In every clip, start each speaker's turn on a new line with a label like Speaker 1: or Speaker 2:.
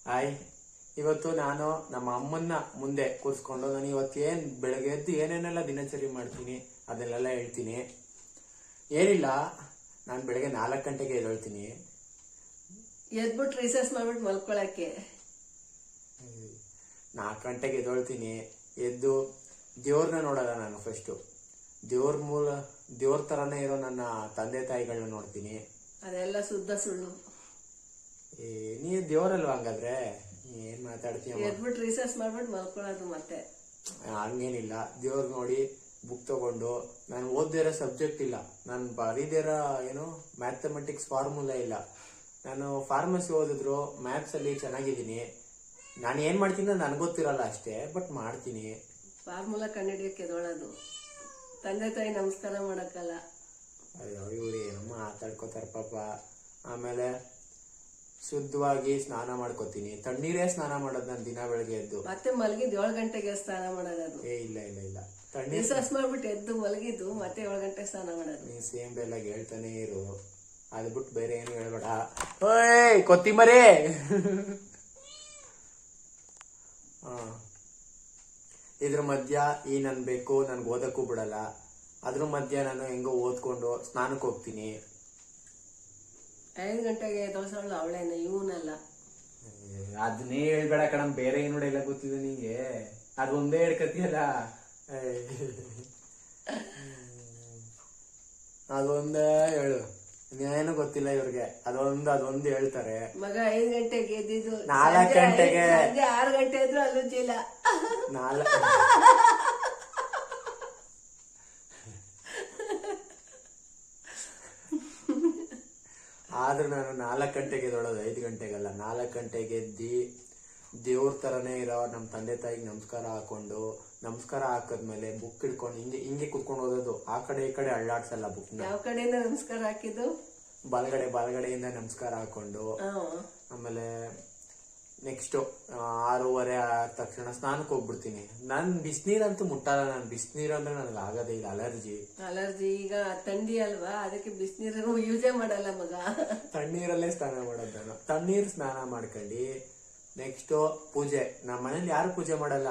Speaker 1: Hi. ಇವತ್ತು ನಾನು ನಮ್ಮ ಅಮ್ಮನ್ನ ಮುಂದೆ ಕೂರಿಸ್ಕೊಂಡು ನಾನು ಇವತ್ತೇನ್ ಬೆಳಗ್ಗೆ ಎದ್ದು ಏನೇನೆಲ್ಲ ದಿನಚರಿ ಮಾಡ್ತೀನಿ ಅದನ್ನೆಲ್ಲ ಹೇಳ್ತೀನಿ. ಏನಿಲ್ಲ, ನಾನು ಬೆಳಗ್ಗೆ 4 ಗಂಟೆಗೆ ಎದ್ದೇಳ್ತೀನಿ.
Speaker 2: ಎದ್ಬಿಟ್ಟು ರಿಸರ್ಚ್ ಮಾಡ್ಬಿಟ್ಟು ಮಲ್ಕೊಳಕ್ಕೆ
Speaker 1: 4 ಗಂಟೆಗೆ ಎದ್ದೇಳ್ತೀನಿ. ಎದ್ದು ದೇವ್ರನ್ನ ನೋಡಲ್ಲ ನಾನು. ಫಸ್ಟು ದೇವ್ರ ತರನೇ ಇರೋ ನನ್ನ ತಂದೆ ತಾಯಿಗಳನ್ನ ನೋಡ್ತೀನಿ.
Speaker 2: ಅದೆಲ್ಲ ಶುದ್ಧ ಸುಳ್ಳು.
Speaker 1: ನೀ ದೇವ್ರಲ್ವಾ ಹಂಗಾದ್ರೆ? ಏನ್ ಮಾತಾಡ್ತೀಯ?
Speaker 2: ಎದ್ಬಿಟ್ಟು ರಿಸರ್ಚ್ ಮಾಡ್ಬಿಟ್ಟು ಮಲ್ಕೊಳ್ಳೋದು. ಮತ್ತೆ
Speaker 1: ಹಂಗೇನಿಲ್ಲ, ದೇವ್ರ ನೋಡಿ ಬುಕ್ ತಗೊಂಡು, ನಾನು ಓದ್ದೇ ಇರೋ ಸಬ್ಜೆಕ್ಟ್ ಇಲ್ಲ, ನಾನು ಬರೀದೇ ಇರೋ ಏನು ಮ್ಯಾಥಮೆಟಿಕ್ಸ್ ಫಾರ್ಮುಲಾ ಇಲ್ಲ. ನಾನು ಫಾರ್ಮಸಿ ಓದಿದ್ರು ಮ್ಯಾಥ್ಸ್ ಅಲ್ಲಿ ಚೆನ್ನಾಗಿದ್ದೀನಿ. ನಾನು ಏನ್ ಮಾಡ್ತೀನಿ ನನಗೆ ಗೊತ್ತಿರಲ್ಲ ಅಷ್ಟೇ, ಬಟ್ ಮಾಡ್ತೀನಿ.
Speaker 2: ಫಾರ್ಮುಲಾ ಕಂಡಿಡಿಯಕ್ಕೆ ಎದೋಳೋದು. ತಂದೆ ತಾಯಿ ನಮಸ್ಕಾರ ಮಾಡಕ್ಕಲ್ಲ.
Speaker 1: ಅಯ್ಯೋ ಇವ್ರು ಏನಮ್ಮ ಮಾತಾಡ್ಕೋತಾರ ಪಾಪ. ಆಮೇಲೆ ಶುದ್ಧವಾಗಿ ಸ್ನಾನ ಮಾಡ್ಕೋತೀನಿ. ತಣ್ಣೀರೇ ಸ್ನಾನ ಮಾಡೋದು ನಾನು ದಿನ ಬೆಳಗ್ಗೆ ಎದ್ದು.
Speaker 2: ಮತ್ತೆ ಮಲಗಿದ್ದು 7 ಗಂಟೆಗೆ ಸ್ನಾನ ಮಾಡೋದು.
Speaker 1: ಇಲ್ಲ ಇಲ್ಲ ಇಲ್ಲ, ತಣ್ಣೀರ್
Speaker 2: ರಿಸರ್ಚ್ ಮಾಡ್ಬಿಟ್ಟು ಎದ್ದು ಮಲಗಿದ್ದು ಮತ್ತೆ 7 ಗಂಟೆಗೆ ಸ್ನಾನ ಮಾಡೋದು.
Speaker 1: ನೀ ಸೇಮ್ ಡೈಲಾಗ್ ಹೇಳ್ತಾನೆ ಇರು, ಅದ್ ಬಿಟ್ಟು ಬೇರೆ ಏನು ಹೇಳ್ಬೇಡ. ಓಯ್ ಕೊತ್ತಿಮರಿ. ಇದ್ರ ಮಧ್ಯ ಈ ನನ್ ಬೇಕು, ನನ್ಗೆ ಓದಕ್ಕೂ ಬಿಡಲ್ಲ. ಅದ್ರ ಮಧ್ಯ ನಾನು ಹೆಂಗೋ ಓದ್ಕೊಂಡು ಸ್ನಾನಕ್ಕೆ ಹೋಗ್ತೀನಿ.
Speaker 2: 5 ಗಂಟೆಗೆ ಎದ್ದೋಳ್ಸೋಳು ಅವಳೇನ, ಇವನಲ್ಲ.
Speaker 1: ಅದನ್ನೇ ಹೇಳ್ಬೇಡ ಕಣ, ಬೇರೆ ಏನು ಎಲ್ಲ ಗೊತ್ತಿದೆ ನಿಂಗೆ. ಅದೊಂದೇ ಹೇಳ್ಕತಿಯಲ್ಲ, ಅದೊಂದೇ ಹೇಳು. ಏನು ಗೊತ್ತಿಲ್ಲ ಇವ್ರಿಗೆ, ಅದೊಂದು ಹೇಳ್ತಾರೆ.
Speaker 2: ಮಗ 5 ಗಂಟೆಗೆ ಎದ್ದಿದ್ದು
Speaker 1: 4 ಗಂಟೆಗೆ
Speaker 2: 6 ಗಂಟೆ ಇದ್ರು ಅಲ್ಲುಜ್ಜಿಲ್ಲ.
Speaker 1: ಆದ್ರೂ ನಾನು 4 ಗಂಟೆಗೆ ಎದ್ದೋಳೋದು, 5 ಗಂಟೆಗಲ್ಲ. 4 ಗಂಟೆಗೆ ಎದ್ದಿ ದೇವ್ರ ತರನೇ ಇರೋ ನಮ್ಮ ತಂದೆ ತಾಯಿಗೆ ನಮಸ್ಕಾರ ಹಾಕೊಂಡು, ನಮಸ್ಕಾರ ಹಾಕದ್ಮೇಲೆ ಬುಕ್ ಹಿಡ್ಕೊಂಡು ಹಿಂಗೆ ಕುತ್ಕೊಂಡು ಓದೋದು. ಆ ಕಡೆ ಈ ಕಡೆ ಅಳ್ಳಾಡ್ಸಲ್ಲ ಬುಕ್.
Speaker 2: ಯಾವ ಕಡೆಯಿಂದ ನಮಸ್ಕಾರ ಹಾಕಿದ್ದು?
Speaker 1: ಬಲಗಡೆಯಿಂದ ನಮಸ್ಕಾರ ಹಾಕೊಂಡು, ಆಮೇಲೆ ನೆಕ್ಸ್ಟ್ 6:30 ಆದ ತಕ್ಷಣ ಸ್ನಾನಕ್ಕೆ ಹೋಗ್ಬಿಡ್ತೀನಿ. ನಾನ್ ಬಿಸಿನೀರಂತೂ ಮುಟ್ಟಲ್ಲ. ನಾನು ಬಿಸಿನೀರು ಅಂದ್ರೆ ನನಗೆ ಆಗೋದೇ ಇಲ್ಲ, ಅಲರ್ಜಿ. ಈಗ
Speaker 2: ಥಂಡಿ ಅಲ್ವಾ, ಅದಕ್ಕೆ ಬಿಸಿನೀರು ಯೂಸೇ ಮಾಡಲ್ಲ ಮಗ.
Speaker 1: ತಣ್ಣೀರಲ್ಲೇ ಸ್ನಾನ ಮಾಡೋದು ನಾನು. ತಣ್ಣೀರ್ ಸ್ನಾನ ಮಾಡ್ಕೊಂಡು ನೆಕ್ಸ್ಟ್ ಪೂಜೆ. ನಮ್ಮ ಮನೇಲಿ ಯಾರು ಪೂಜೆ ಮಾಡಲ್ಲ.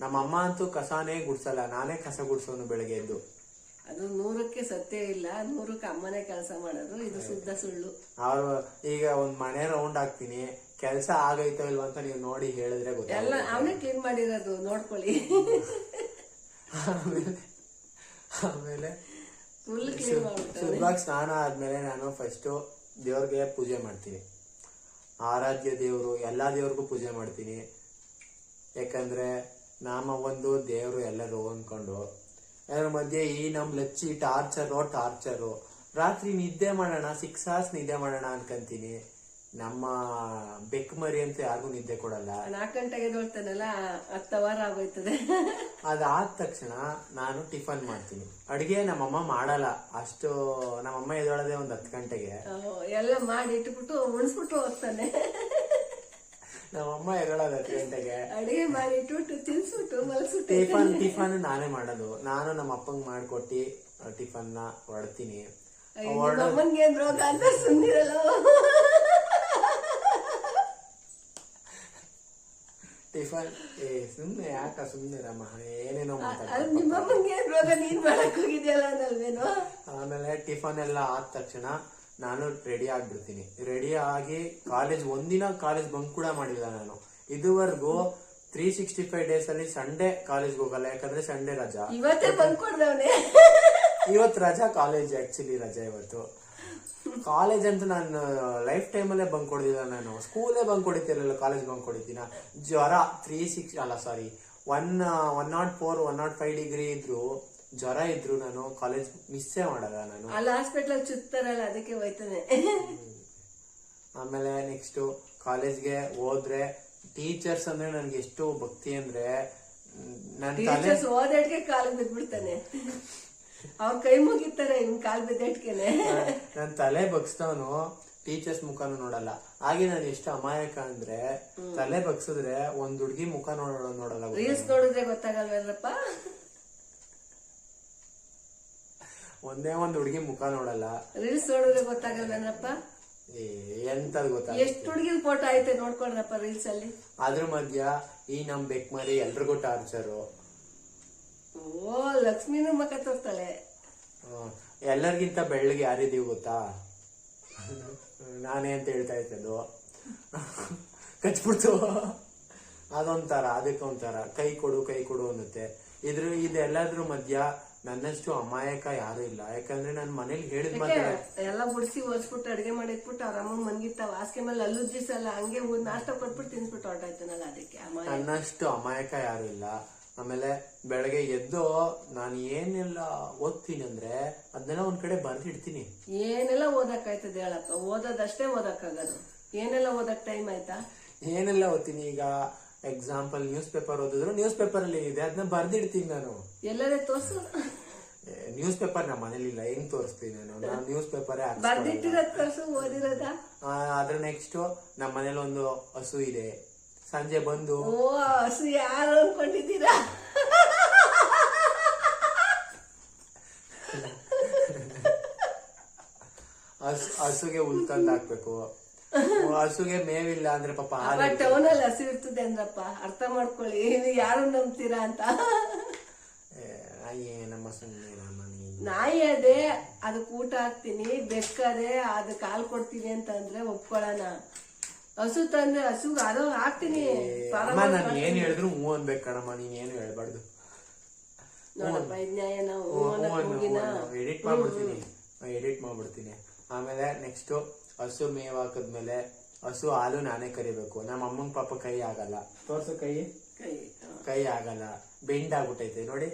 Speaker 1: ನಮ್ಮ ಅಮ್ಮ ಅಂತೂ ಕಸಾನೇ ಗುಡ್ಸಲ್ಲ, ನಾನೇ ಕಸ ಗುಡ್ಸೋನು ಬೆಳಗ್ಗೆ ಎದ್ದು.
Speaker 2: ಅದು 100ಕ್ಕೆ ಸತ್ಯ ಇಲ್ಲ, 100ಕ್ಕೆ ಅಮ್ಮನೇ ಕೆಲಸ ಮಾಡೋದು. ಇದು ಶುದ್ಧ ಸುಳ್ಳು.
Speaker 1: ಅವ್ರು ಈಗ ಒಂದ್ ಮನೆ ರೌಂಡ್ ಹಾಕ್ತೀನಿ, ಕೆಲಸ ಆಗೈತೋ ಇಲ್ವಾ ಅಂತ ನೀವು ನೋಡಿ ಹೇಳಿದ್ರೆ ಗೊತ್ತ.
Speaker 2: ಎಲ್ಲ ಅವನೇ ಕ್ಲೀನ್ ಮಾಡಿರೋದು, ನೋಡ್ಕೊಳ್ಳಿ.
Speaker 1: ಆಮೇಲೆ
Speaker 2: ಫುಲ್ ಕ್ಲೀನ್ ಮಾಡ್ಬಿಟ್ಟು
Speaker 1: ಶುದ್ಧವಾಗಿ ಸ್ನಾನ ಆದ್ಮೇಲೆ ನಾನು ಫಸ್ಟ್ ದೇವ್ರಿಗೆ ಪೂಜೆ ಮಾಡ್ತೀನಿ. ಆರಾಧ್ಯ ದೇವ್ರು, ಎಲ್ಲಾ ದೇವ್ರಿಗೂ ಪೂಜೆ ಮಾಡ್ತೀನಿ. ಯಾಕಂದ್ರೆ ನಾಮ ಒಂದು ದೇವ್ರು ಎಲ್ಲರೂ ಅನ್ಕೊಂಡು, ಅದ್ರ ಮಧ್ಯೆ ಈ ನಮ್ ಲಚ್ಚಿ ಟಾರ್ಚರು. ರಾತ್ರಿ ನಿದ್ದೆ ಮಾಡೋಣ, 6 hours ನಿದ್ದೆ ಮಾಡೋಣ ಅನ್ಕಂತೀನಿ. ನಮ್ಮ ಬೆಕ್ ಮರಿ ಅಂತ ಯಾರಿಗೂ ನಿದ್ದೆ ಕೊಡಲ್ಲ.
Speaker 2: 4 ಗಂಟೆಗೆ ಎದ್ದೋಳ್ತಾನಲ್ಲ, 10 ಅವರ್ ಆಗೋಯ್ತದೆ.
Speaker 1: ಅದಾದ ತಕ್ಷಣ ನಾನು ಟಿಫನ್ ಮಾಡ್ತೀನಿ. ಅಡಿಗೆ ನಮ್ಮಮ್ಮ ಮಾಡಲ್ಲ ಅಷ್ಟು. ನಮ್ಮಮ್ಮ ಎದ್ದೊಳದೆ ಒಂದ್ 10 ಗಂಟೆಗೆ
Speaker 2: ಎಲ್ಲ ಮಾಡಿ ಇಟ್ಬಿಟ್ಟು ಉಣಿಸ್ಬಿಟ್ಟು ಹೋಗ್ತಾನೆ.
Speaker 1: ನಮ್ಮಮ್ಮ ಎದ್ದೊಳದ 10 ಗಂಟೆಗೆ
Speaker 2: ಅಡಿಗೆ ಮಾಡಿ ಇಟ್ಬಿಟ್ಟು ತಿನ್ಸ್ಬಿಟ್ಟು ಮಲ್ಸ್ಬಿಟ್ಟು
Speaker 1: ಟಿಫನ್ ನಾನೇ ಮಾಡೋದು. ನಾನು ನಮ್ಮ ಅಪ್ಪಂಗ್ ಮಾಡ್ಕೊಟ್ಟಿ ಟಿಫನ್ ನ ಹೊಡ್ತೀನಿ.
Speaker 2: ಅಮ್ಮನ್ಗೆ ರೋಗ ಅಂತ ಸುಂದಿರಲ್ಲ.
Speaker 1: ಟಿಫನ್ ಸುಮ್ನೆ ಯಾಕ ಸುಮ್ನಿರಮ್ಮ, ಏನೇನೋ
Speaker 2: ನಿಮ್ಮಮ್ಮನ್ಗೆ ರೋಗ ನೀನ್ ಮಾಡಕ್ ಹೋಗಿದ್ಯಲ್ಲ ಅನ್ನಲ್ವೇನೋ.
Speaker 1: ಆಮೇಲೆ ಟಿಫನ್ ಎಲ್ಲ ಆದ ತಕ್ಷಣ ನಾನು ರೆಡಿ ಆಗ್ಬಿಡ್ತೀನಿ. ರೆಡಿ ಆಗಿ ಒಂದಿನ ಕಾಲೇಜ್ ಬಂಕ್ ಕೂಡ ಮಾಡಿಲ್ಲ ನಾನು ಇದುವರೆಗೂ. 365 days ಅಲ್ಲಿ ಸಂಡೇ ಕಾಲೇಜ್ಗೆ ಹೋಗಲ್ಲ, ಯಾಕಂದ್ರೆ ಸಂಡೇ ರಜಾ.
Speaker 2: ಇವತ್ತೇ ಬಂಕ್ ಕೊಡ್ದವನೇ.
Speaker 1: ಇವತ್ತು ರಜಾ, ಕಾಲೇಜ್ ಆಕ್ಚುಲಿ ರಜಾ ಇವತ್ತು. ಕಾಲೇಜ್ ಅಂತ ನಾನು ಲೈಫ್ ಟೈಮ್ ಅಲ್ಲೇ ಬಂಕ್ ಹೊಡೆದಿಲ್ಲ. ನಾನು ಸ್ಕೂಲೇ ಬಂಕ್ ಹೊಡಿತಿರ್ಲಿಲ್ಲ, ಕಾಲೇಜ್ ಬಂಕ್ ಹೊಡಿತೀನ. ಜ್ವರ 104 105 ಡಿಗ್ರಿ ಇದ್ರು, ಜ್ವರ ಇದ್ರು ನಾನು ಕಾಲೇಜ್ ಮಿಸ್ಸೇ ಮಾಡಲ್ಲ ನಾನು.
Speaker 2: ಅಲ್ಲಿ ಹಾಸ್ಪಿಟಲ್ ಚುತ್ತಾರಲ್ಲ, ಅದಕ್ಕೆ ಹೋಯ್ತಾನೆ.
Speaker 1: ಆಮೇಲೆ ನೆಕ್ಸ್ಟ್ ಕಾಲೇಜ್ಗೆ ಹೋದ್ರೆ ಟೀಚರ್ಸ್ ಅಂದ್ರೆ ನನ್ಗೆ ಎಷ್ಟು ಭಕ್ತಿ ಅಂದ್ರೆ,
Speaker 2: ಓದಾಡ್ಗೆ ಕಾಲು ಬಿದ್ಬಿಡ್ತಾನೆ. ಅವ್ರ ಕೈ ಮುಗಿತಾರೆ, ಇನ್ ಕಾಲ್ ಬಿದ್ದಟ್ಕೆನೆ.
Speaker 1: ನನ್ ತಲೆ ಬಗ್ಸ್ತವನು ಟೀಚರ್ಸ್ ಮುಖನೂ ನೋಡಲ್ಲ. ಹಾಗೆ ನಾನು ಎಷ್ಟು ಅಮಾಯಕ ಅಂದ್ರೆ, ತಲೆ ಬಗ್ಸಿದ್ರೆ ಒಂದ್ ಹುಡ್ಗಿ ಮುಖ ನೋಡಲ್ಲ.
Speaker 2: ರೀಲ್ಸ್ ನೋಡಿದ್ರೆ ಗೊತ್ತಾಗಲ್ವೇನಪ್ಪ.
Speaker 1: ಒಂದೇ ಒಂದ್ ಹುಡ್ಗಿ ಮುಖ ನೋಡಲ್ಲ.
Speaker 2: ರೀಲ್ಸ್ ನೋಡಿದ್ರೆ ಗೊತ್ತಾಗಲ್ವೇನಪ್ಪ.
Speaker 1: ಎಂತದ್ ಗೊತ್ತಾ,
Speaker 2: ಎಷ್ಟು ಹುಡುಗಿರ್ ಫೋಟೋ ಐತೆ ನೋಡ್ಕೊಳ್ರಪ್ಪ ರೀಲ್ಸ್ ಅಲ್ಲಿ.
Speaker 1: ಅದ್ರ ಮಧ್ಯ ಈ ನಮ್ ಬೆಕ್ ಮರಿ ಎಲ್ರಿಗೂ ಟಾರ್ಚರು.
Speaker 2: ಓ ಲಕ್ಷ್ಮೀನು ಮಕ್ಕ ತೋರ್ತಾಳೆ.
Speaker 1: ಎಲ್ಲರಿಗಿಂತ ಬೆಳ್ಳಗೆ ಯಾರಿದೀವಿ ಗೊತ್ತಾ? ನಾನೇ ಅಂತ ಹೇಳ್ತಾ ಇದ್ದದು ಕಚ್ಬಿಡ್ತು. ಅದೊಂಥರ, ಅದಕ್ಕೊಂಥರ ಕೈ ಕೊಡು ಅನ್ನುತ್ತೆ. ಇದೆಲ್ಲದ್ರ ಮಧ್ಯ ನನ್ನಷ್ಟು ಅಮಾಯಕ ಯಾರು ಇಲ್ಲ. ಯಾಕಂದ್ರೆ ನಾನು ಮನೇಲಿ ಹೇಳಿದ್ ಮಾತ್ರ
Speaker 2: ಎಲ್ಲ ಬುಡ್ಸಿ ಓದಿಸ್ಬಿಟ್ಟು ಅಡ್ಗೆ ಮಾಡಿಟ್ಬಿಟ್ಟು ಅವ್ರ ಅಮ್ಮ ಮನ್ಗಿರ್ತಾವ ಹಾಸಿಗೆ ಮೇಲೆ ಅಲ್ಲೂ ದಿವಸ ಹಂಗೆ ನಾಷ್ಟ ಕೊಟ್ಬಿಟ್ಟು ತಿನ್ಸ್ಬಿಟ್ಟು ಹೊರಟಾಯ್ತಾನಲ್ಲ, ಅದಕ್ಕೆ
Speaker 1: ನನ್ನಷ್ಟು ಅಮಾಯಕ ಯಾರು ಇಲ್ಲ. ಆಮೇಲೆ ಬೆಳಗ್ಗೆ ಎದ್ದು ನಾನು ಏನೆಲ್ಲ ಓದ್ತೀನಿ ಅಂದ್ರೆ ಅದನ್ನೆಲ್ಲ ಒಂದ್ ಕಡೆ ಬರ್ದಿಡ್ತೀನಿ.
Speaker 2: ಏನೆಲ್ಲ ಓದಕ್ಕಾಯ್ತದೆ ಹೇಳಪ್ಪ? ಓದೋದಷ್ಟೇ ಓದಕ್ಕಾಗದು, ಏನೆಲ್ಲ ಓದಕ್ ಟೈಮ್ ಆಯ್ತಾ?
Speaker 1: ಏನೆಲ್ಲ ಓದ್ತೀನಿ. ಈಗ ಎಕ್ಸಾಂಪಲ್ ನ್ಯೂಸ್ ಪೇಪರ್ ಓದಿದ್ರು ನ್ಯೂಸ್ ಪೇಪರ್ ಅಲ್ಲಿ ಏನಿದೆ ಅದನ್ನ ಬರ್ದಿಡ್ತೀನಿ ನಾನು.
Speaker 2: ಎಲ್ಲರೇ ತೋರ್ಸು.
Speaker 1: ನ್ಯೂಸ್ ಪೇಪರ್ ನಮ್ಮ ಮನೇಲಿ ಇಲ್ಲ, ಹೆಂಗ್ ತೋರಿಸ್ತೀನಿ ನಾನು ನ್ಯೂಸ್ ಪೇಪರ್
Speaker 2: ಬರ್ದಿಟ್ಟಿರೋದ್ ತೋರ್ಸು, ಓದಿರೋದ.
Speaker 1: ಅದ್ರ ನೆಕ್ಸ್ಟ್ ನಮ್ಮ ಮನೇಲಿ ಒಂದು ಹಸು ಇದೆ. ಸಂಜೆ ಬಂದು
Speaker 2: ಓ ಹಸು ಯಾರು ಅನ್ಕೊಂಡಿದ್ದೀರಾ?
Speaker 1: ಹಸುಗೆ ಹುಲ್ ತಂದು ಹಾಕ್ಬೇಕು. ಹಸುಗೆ ಮೇವಿಲ್ಲ ಅಂದ್ರೆ ಪಾಪ
Speaker 2: ಟೌನ್ ಅಲ್ಲಿ ಹಸು ಇರ್ತದೆ ಅಂದ್ರಪ್ಪ, ಅರ್ಥ ಮಾಡ್ಕೊಳ್ಳಿ. ಯಾರು ನಂಬ್ತೀರಾ ಅಂತ.
Speaker 1: ನಮ್ಮ
Speaker 2: ನಾಯಿ ಅದೇ ಅದಕ್ಕೆ ಊಟ ಹಾಕ್ತೀನಿ, ಬೆಕ್ಕದೆ ಅದಕ್ಕೆ ಹಾಲು ಕೊಡ್ತೀನಿ ಅಂತ ಅಂದ್ರೆ ಒಪ್ಕೊಳ್ಳೋಣ. ಹಸು ತಂದ್ರೆ ಹಸುಗ್ ಅದು ಹಾಕ್ತೀನಿ.
Speaker 1: ನಾನು ಏನ್ ಹೇಳಿದ್ರು ಹೂ ಅನ್ಬೇಕು ಕಣಮ್ಮ, ನೀನ್ ಏನು ಹೇಳ್ಬಾರ್ದು.
Speaker 2: ನೋಡಪ್ಪ ನ್ಯಾಯ ನಾವು
Speaker 1: ಎಡಿಟ್ ಮಾಡ್ಬಿಡ್ತೀನಿ. ಆಮೇಲೆ ನೆಕ್ಸ್ಟ್ ಹಸು ಮೇವ್ ಹಾಕದ್ಮೇಲೆ ಹಸು ಹಾಲು ನಾನೇ ಕರಿಬೇಕು. ನಮ್ಮ ಅಮ್ಮನ ಪಾಪ ಕೈ ಆಗಲ್ಲ. ತೋರ್ಸು ಕೈ ಆಗಲ್ಲ, ಬೆಂಡ್ ಆಗ್ಬಿಟ್ಟೈತೆ ನೋಡಿ.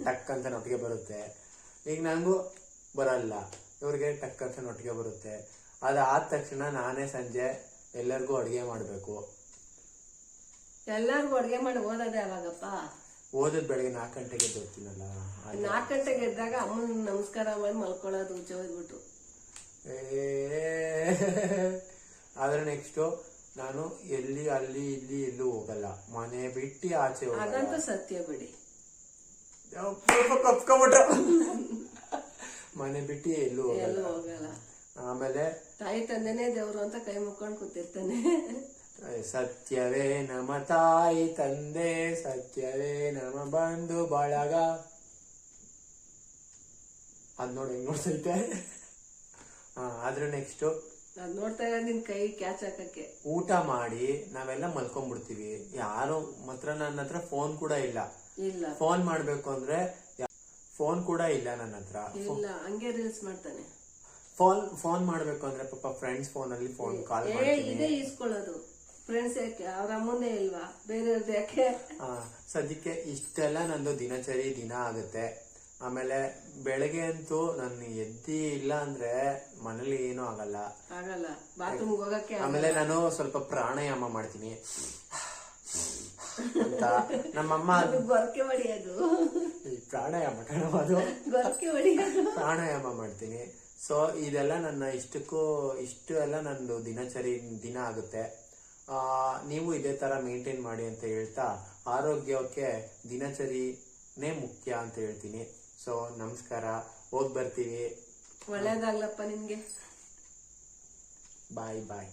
Speaker 1: ಟಕ್ ಅಂತ ನೊಟ್ಟಿಗೆ ಬರುತ್ತೆ. ಈಗ ನಂಗೂ ಬರಲ್ಲ, ಇವ್ರಿಗೆ ಟಕ್ ಅಂತ ನೊಟ್ಟಿಗೆ ಬರುತ್ತೆ. ಅದಾದ ತಕ್ಷಣ ನಾನೇ ಸಂಜೆ ಎಲ್ಲರಿಗೂ ಅಡುಗೆ ಮಾಡ್ಬೇಕು.
Speaker 2: ಎಲ್ಲರಿಗೂ ಅಡುಗೆ ಮಾಡಿ ಓದೋದೇ ಅವಾಗಪ್ಪ.
Speaker 1: ಓದದ್ ಬೆಳಗ್ಗೆ 4 ಗಂಟೆಗೆ ಓದ್ತೀನಲ್ಲ.
Speaker 2: 4 ಗಂಟೆಗೆ ಎದ್ದಾಗ ಅಮ್ಮನ ನಮಸ್ಕಾರ ಮಾಡಿ ಮಲ್ಕೊಳ್ಳೋದು, ಉಚ್ಚ ಹೋಗ್ಬಿಟ್ಟು.
Speaker 1: ಆದ್ರೆ ನೆಕ್ಸ್ಟ್ ನಾನು ಎಲ್ಲಿ ಅಲ್ಲಿ ಇಲ್ಲಿ ಎಲ್ಲೂ ಹೋಗಲ್ಲ, ಮನೆ ಬಿಟ್ಟು ಆಚೆ ಹೋಗಲ್ಲ.
Speaker 2: ಅದಂತೂ ಸತ್ಯ ಬಿಡಿ.
Speaker 1: ಮನೆ ಬಿಟ್ಟು ಎಲ್ಲೂ
Speaker 2: ಹೋಗಲ್ಲ.
Speaker 1: ಆಮೇಲೆ
Speaker 2: ತಾಯಿ ತಂದೆನೇ ದೇವ್ರು ಅಂತ ಕೈ ಮುಕ್ಕೊಂಡು ಕೂತಿರ್ತಾನೆ.
Speaker 1: ಸತ್ಯವೇ ನಮ್ಮ ತಾಯಿ ತಂದೆ, ಸತ್ಯವೇ ನಮ್ಮ ಬಂಧು ಬಳಗ. ಅದ್ ನೋಡಿ ಹೆಂಗ್ ನೋಡ್ತೈತೆ. ಆದ್ರೆ ನೆಕ್ಸ್ಟ್
Speaker 2: ನಾನ್ ನೋಡ್ತಾ ಇರೋದು ನಿನ್ ಕೈ ಕ್ಯಾಚ್ ಹಾಕಕ್ಕೆ.
Speaker 1: ಊಟ ಮಾಡಿ ನಾವೆಲ್ಲ ಮಲ್ಕೊಂಡ್ಬಿಡ್ತೀವಿ. ಯಾರು ಮಾತ್ರ ನನ್ನ ಹತ್ರ ಫೋನ್ ಕೂಡ ಇಲ್ಲ. ಫೋನ್ ಮಾಡ್ಬೇಕು ಅಂದ್ರೆ ಫೋನ್ ಕೂಡ ಇಲ್ಲ ನನ್ನ ಹತ್ರ.
Speaker 2: ಇಲ್ಲ, ಹಂಗೆ ರೀಲ್ಸ್ ಮಾಡ್ತಾನೆ.
Speaker 1: ಫೋನ್ ಮಾಡ್ಬೇಕು ಅಂದ್ರೆ ಪಾಪ ಫ್ರೆಂಡ್ಸ್ ಫೋನ್ ಅಲ್ಲಿ ಫೋನ್ ಕಾಲ್
Speaker 2: ಇದೇ ಇಸ್ಕೊಳ್ಳೋದು. ಫ್ರೆಂಡ್ಸ್ ಯಾಕೆ, ಅವ್ರ ಅಮ್ಮನೇ ಇಲ್ವಾ, ಬೇರೆಯವ್ರದ್ದು ಯಾಕೆ?
Speaker 1: ಸದ್ಯಕ್ಕೆ ಇಷ್ಟೆಲ್ಲ ನಂದು ದಿನಚರಿ ದಿನ ಆಗುತ್ತೆ. ಆಮೇಲೆ ಬೆಳಗ್ಗೆ ಅಂತೂ ನಾನು ಎದ್ದಿ ಇಲ್ಲ ಅಂದ್ರೆ ಮನೇಲಿ ಏನೂ ಆಗಲ್ಲ.
Speaker 2: ಬಾತ್ರೂಮ್ ಹೋಗಕ್ಕೆ.
Speaker 1: ಆಮೇಲೆ ನಾನು ಸ್ವಲ್ಪ ಪ್ರಾಣಾಯಾಮ ಮಾಡ್ತೀನಿ ಅಂತ. ನಮ್ಮಮ್ಮ
Speaker 2: ಗೊರಕೆ ಹೊಡಿಯೋದು
Speaker 1: ಪ್ರಾಣಾಯಾಮ ಕಣದು,
Speaker 2: ಗೊರಕೆ ಹೊಡಿಯೋದು
Speaker 1: ಪ್ರಾಣಾಯಾಮ ಮಾಡ್ತೀನಿ. ಸೊ ಇದೆಲ್ಲ ನನ್ನ ಇಷ್ಟು ಎಲ್ಲ ನಂದು ದಿನಚರಿ ದಿನ ಆಗುತ್ತೆ. ನೀವು ಇದೇ ತರ ಮೇಂಟೈನ್ ಮಾಡಿ ಅಂತ ಹೇಳ್ತಾ, ಆರೋಗ್ಯಕ್ಕೆ ದಿನಚರಿನೇ ಮುಖ್ಯ ಅಂತ ಹೇಳ್ತೀನಿ. ಸೊ ನಮಸ್ಕಾರ, ಹೋಗಿ ಬರ್ತೀವಿ.
Speaker 2: ಒಳ್ಳೇದಾಗ್ಲಪ್ಪ ನಿಮ್ಗೆ.
Speaker 1: ಬಾಯ್ ಬಾಯ್.